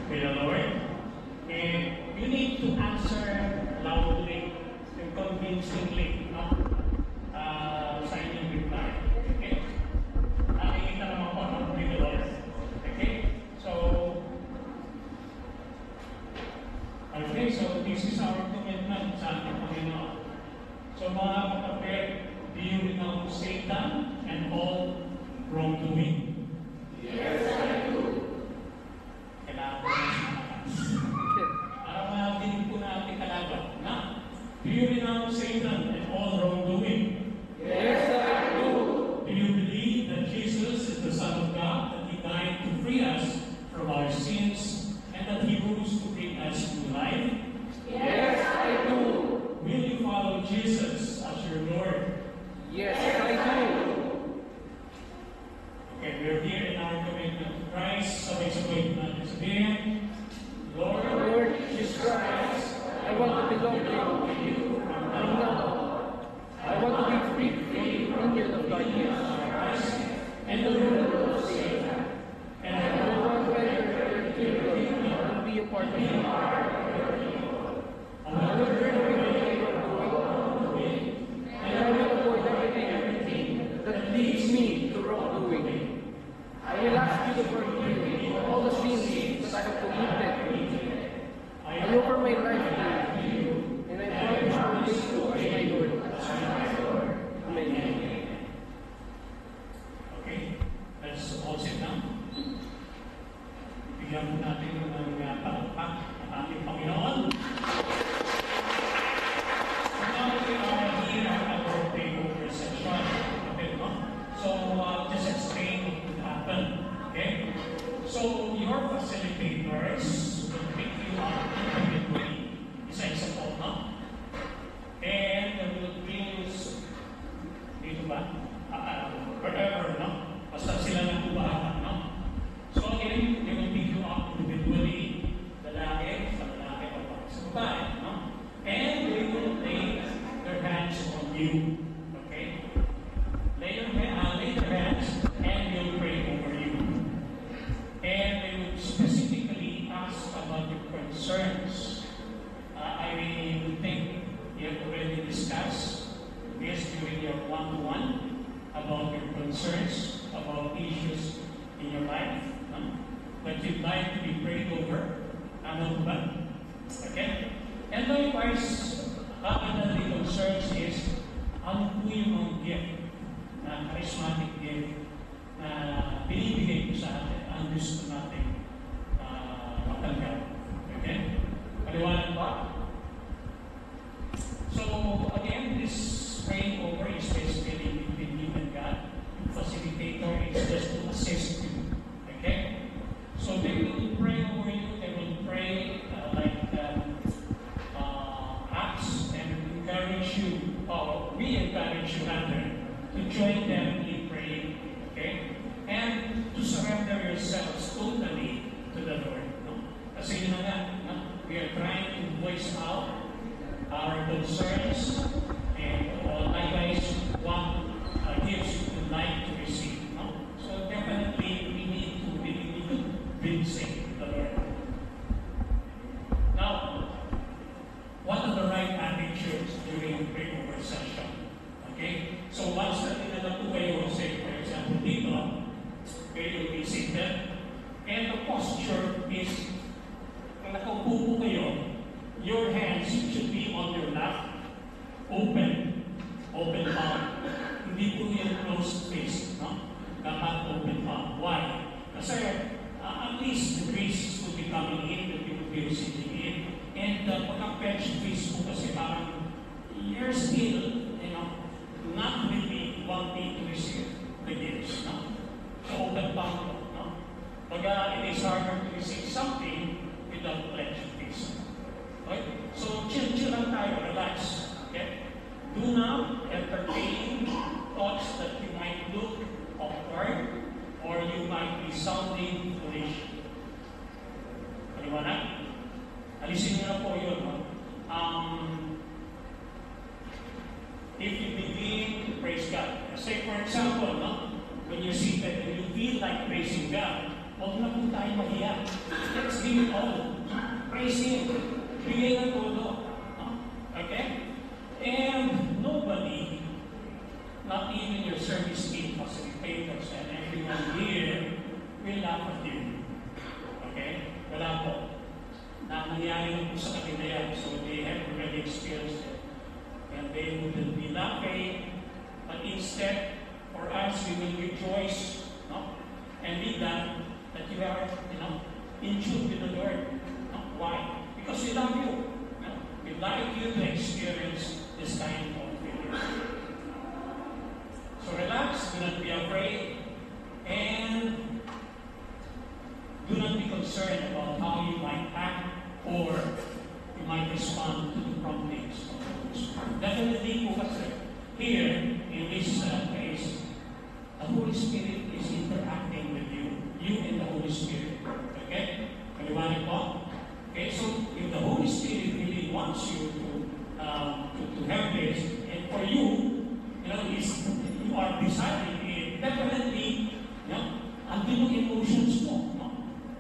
with the Lord. And you need to answer loudly and convincingly, no? Sa inyong reply. Okay? Nakikita naman po, no? With the Lord. Okay? So this is our commitment sa ating Panginoon. So mga kapatid, do you renounce Satan and all wrongdoing? Yes, I do. Kailangan ko na sa malakas. Para mahalin po natin kalaban. Na? Do you renounce Satan and all wrongdoing? Yes, I do. Do you believe that Jesus is the Son of God, that He died to free us from our sins, and that He rose to bring us to life? Yes, I do. Will you follow Jesus as your Lord? Yes, I do. Okay, we're here in our commitment to Christ. Sabay-sabay natin sabihin, Lord, Lord Jesus Christ, I want to belong to you. And now, I want to be free from the union of darkness and the rule of Satan. and I want to enter your kingdom and be a part of you. I will turn away from my wrongdoing, and I will avoid everything that leads me to wrongdoing. I will ask you to forgive me for all the sins that I have committed. I offer my life to you, and I promise to obey you as my Lord. Amen. Okay, let's all sit down. Bigyan po natin ng palakpak ang ating Panginoon. Now we are here at our takeover session. Okay, no? So, just explain what would happen. Okay? So, your facilitators will pick you up individually. Isa-isa po, no? And they will bring you dito ba? Wherever, no? Basta sila na tubahan, no? So again, they will pick you up individually, lalaki, sa lalaki, sa babae, no? And they will lay their hands on you. Okay? Lay their hands and they'll pray over you. And they will specifically ask about your concerns. I think you have already discussed this during your one-to-one about your concerns, about issues in your life, that you'd like to be prayed over. Ano ba? Okay? And likewise, capital concerns is, ano po yung mga gift, na charismatic gift, na binibigay ko sa atin, ang gusto natin matanggap. Okay? Paliwanag ba? So, again, this praying over is basically between you and God. Facilitator is just to assist you. Okay? So they will pray over you, they will pray acts and encourage you, or we encourage you rather, to join them in praying. Okay? And to surrender yourselves totally to the Lord. No? Kasi yun na nga, no? We are trying to voice out our concerns and likewise what gifts you would like to receive. No? So definitely we need to visit the Lord. Now, what are the right attitudes during prayer session? Okay? So once na tinala po kayo, say for example dito, kayo will be seated, and the posture is, kung nakaupo po kayo, your hands should be on your lap, open palm. Hindi po yung closed face, no? Dapat open palm. Why? Kasi at least the grace will be coming in, that you will be receiving in. And pagka-bench face po kasi parang you're still, not really wanting to receive the gifts, no? So open palm po, no? Pagka it is harder to receive something without clenched face. Okay? So chill lang tayo, relax. Okay? Do not entertain thoughts that you might look awkward or you might be sounding foolish. Paliwanag? Alisin nyo na po yun. No? If you begin to praise God, say for example, no? When you're seated and you feel like praising God, Huwag na po tayo mahiya. Let's give it all. Praise Him. Bigay ng todo. No? Okay? And nobody, not even your service team, facilitators, and everyone here, will laugh at you. Okay? Wala po. Nangyayari na po sa kanila yan. So they have already experienced it. And they will be laughing. But instead, for us, we will rejoice, no? And be glad that you are, in tune with the Lord. No? Why? Because we love you. No? We'd like you to experience this kind of feeling. So relax, do not be afraid, and do not be concerned about how you might act or you might respond to the promptings of the Holy Spirit. Definitely po kasi, here, in this case, the Holy Spirit is interacting with you and the Holy Spirit. Okay? Paliwanag po? Okay, so if the Holy Spirit really wants you to have this, and for you, you are deciding it, definitely, andun yung emotions mo. No?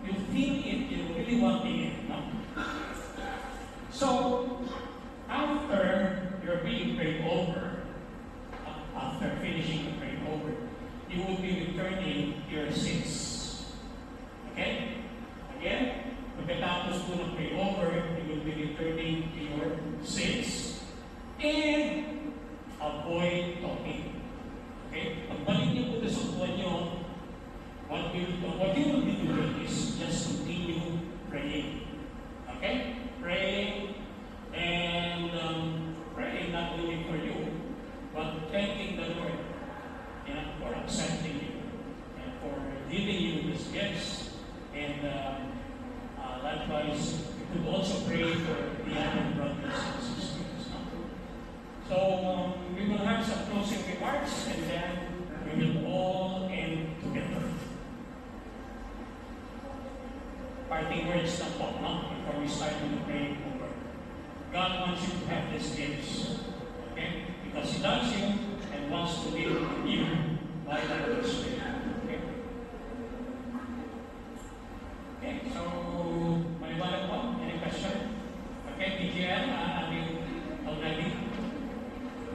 You feel it, you really wanting it. No? So, after you're being prayed over, after finishing the prayer over, you will be returning your sins. Okay? Again, pagkatapos po ng pray over, you will be returning to your sins and avoid talking. Okay? Pagbalik niyo po sa buwan niyo, what you will be doing is just continue praying. Okay? Praying and praying not only for you, but thanking the Lord for accepting you and for giving you His gifts. And likewise, you could also pray for the other brothers and sisters. No? So we will have some closing remarks, and then we will all end together. Parting words na po, no? Before we start with the praying over. God wants you to have these gifts. Okay? Because He loves you and wants to live in you by the Holy Spirit. Okay? Okay, so, maliwanag po? Any question? Okay, DJL, are you already?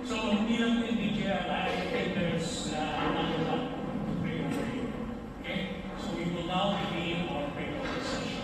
So, hindi lang po yung DJL, I think there's another one to pray over you. Okay? So, we will now begin our prayer over session.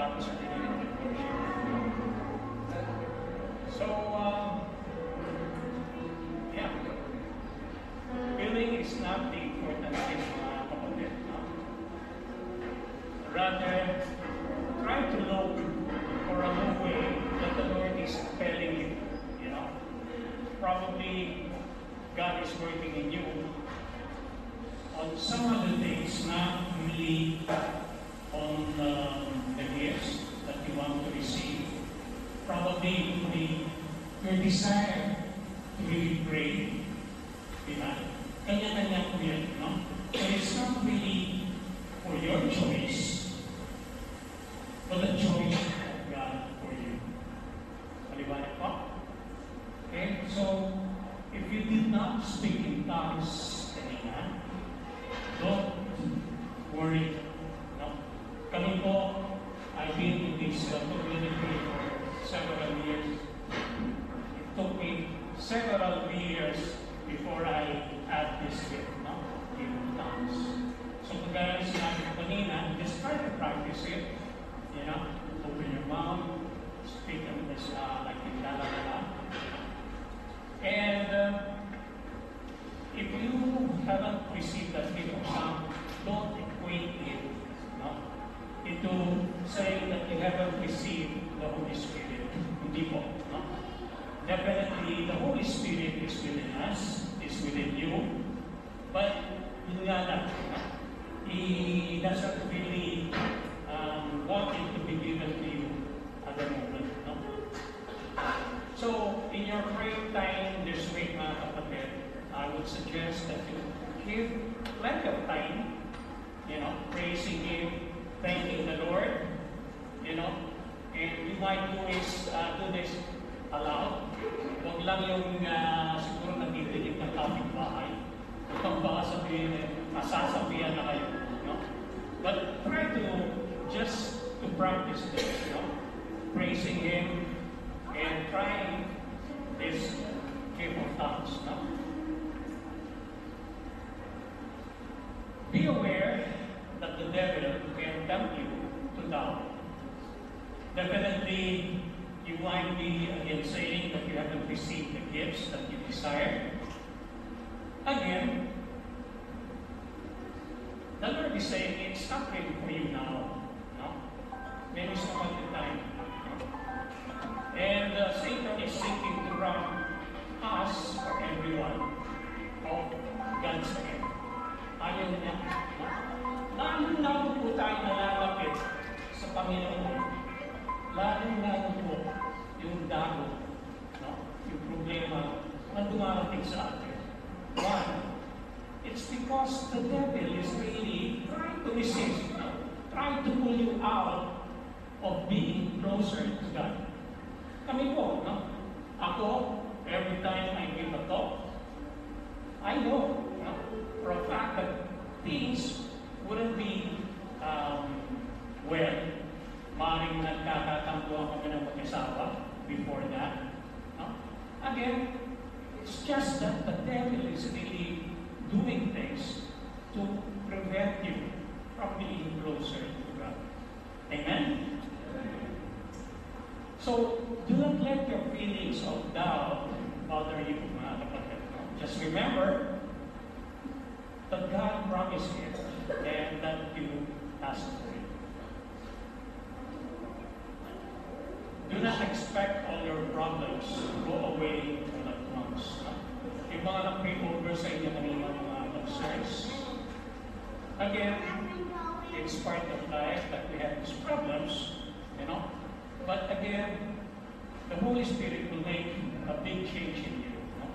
tapos hindi na nag-worship. So, yeah. Feeling is not the important thing, mga kapatid. No? Rather, try to look for a new way that the Lord is telling you. You know, probably God is working in you on some of the things, not really on the gifts that you want to receive. Probably your desire to really pray. Kanya-kanya po yan, no? So it's not really for your choice, but the choice of God for you. Maliwanag po? Okay, so if you did not speak in tongues kanina, don't worry. No? Kami po, I've been in this community for several years. It took me several years before I had this gift, no? In tongues. So kagaya sinabi ko kanina, just try to practice it. You know, open your mouth, speak in this like in la. And if you haven't received that gift of tongues, don't equate it, no, into saying that you haven't received the Holy Spirit. Hindi po, no? Definitely, the Holy Spirit is within us, is within you, but yun nga lang, no? He doesn't really want it to be given to you at the moment, no? So, in your prayer time this week, mga kapatid, I would suggest that you give plenty of time, you know, praising Him, thanking the Lord, you know, and you might do this aloud. Huwag lang yung siguro nagdidinig ng kapitbahay. Kung baka sabihin, masasabihan na kayo, no? But try to just to practice this, you know, praising Him and trying this gift of tongues, no? Be aware that the devil can tempt you to doubt. Definitely, you might be again saying that you haven't received the gifts that you desire. Again, the Lord is saying it's not ready for you now. No? Maybe some of the time. No? And Satan is seeking to rob us or everyone of God's gift. Ayaw niya. No? Lalo po tayo nalalapit sa Panginoon. Lalo po yung dago, no? Yung problema na dumarating sa atin. Why? It's because the devil is really trying to resist, no? Trying to pull you out of being closer to God. Kami po, no? Ako, every time I give a talk, I know, no? For a fact that things wouldn't be well. Maring nagkakatampuan kami ng mag-asawa before that. No? Again, it's just that the devil is really doing things to prevent you from being closer to God. Amen? So, do not let your feelings of doubt bother you, mga kapatid. Just remember that God promised it and that you ask for it. Do not expect all your problems to go away all at once. Yung mga nag-pray over sa inyo kanina mga concerns. Again, it's part of life that we have these problems, you know. But again, the Holy Spirit will make a big change in you. No?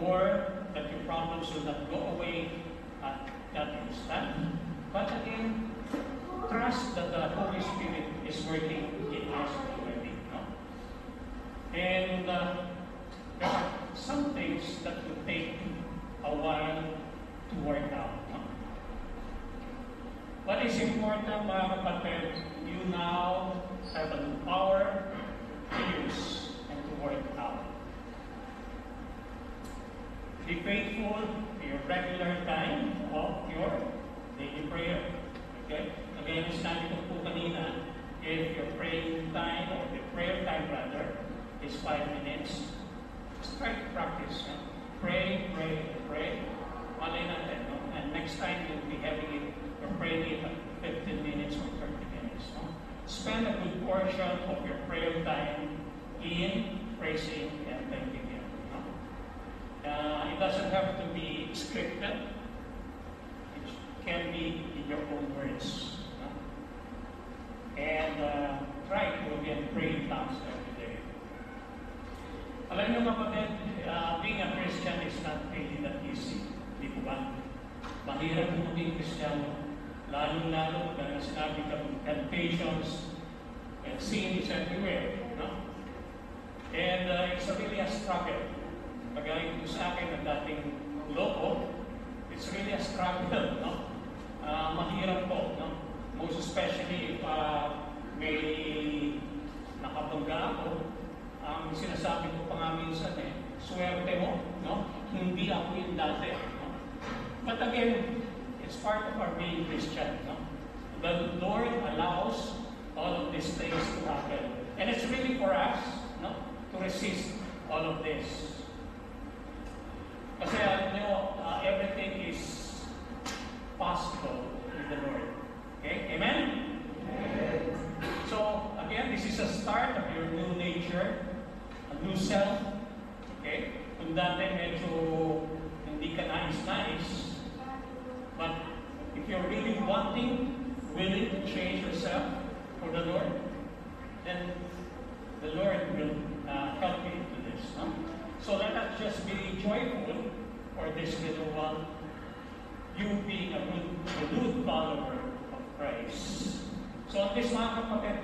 Or that your problems will not go away at that instant. But again, trust that the Holy Spirit is working in us already. And there are some things that will take a while to work out. No? What is important, mga kapatid, you now have a power to use and to work out. Be faithful to your regular time of your daily prayer. Okay? Again, sinabi ko po kanina, if your least 5 minutes. Just try to practice. No? Pray, pray, pray. Malay natin, no? And next time you'll be having it, or praying it at 15 minutes or 30 minutes. No? Spend a good portion of your prayer time in praising and thanking Him. No? It doesn't have to be scripted. It can be in your own words. No? And try to again pray in tongues every day. Alam niyo kapatid, being a Christian is not really that easy. Di po ba? Mahirap kung maging Kristiyano. Lalo-lalo, dahil sinabi ka, temptations and sin is everywhere. No? And it's really a struggle. Pagaling ko sa akin ng dating loko, it's really a struggle. No? Mahirap po. No? Most especially if may nakabangga ako, ang sinasabi ko pa nga minsan swerte mo, no? Hindi ako yung dati. No? But again, it's part of our being Christian. No? The Lord allows all of these things to happen. And it's really for us, no? To resist all of this. Kasi everything is possible with the Lord. Okay? Amen? Amen? So, again, this is a start of your new nature, a new self. Okay? Kung dati medyo hindi ka nais-nais, but if you're really willing to change yourself for the Lord, then the Lord will help you to this. No? So let us just be joyful for this little one, you being a good follower of Christ. So at this mga kapatid,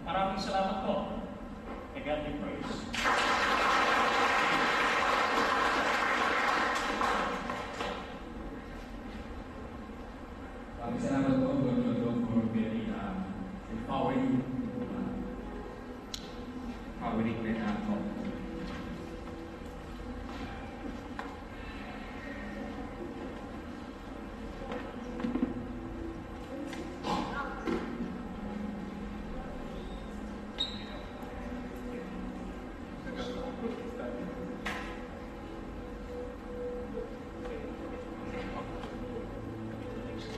maraming salamat po. May God be praised.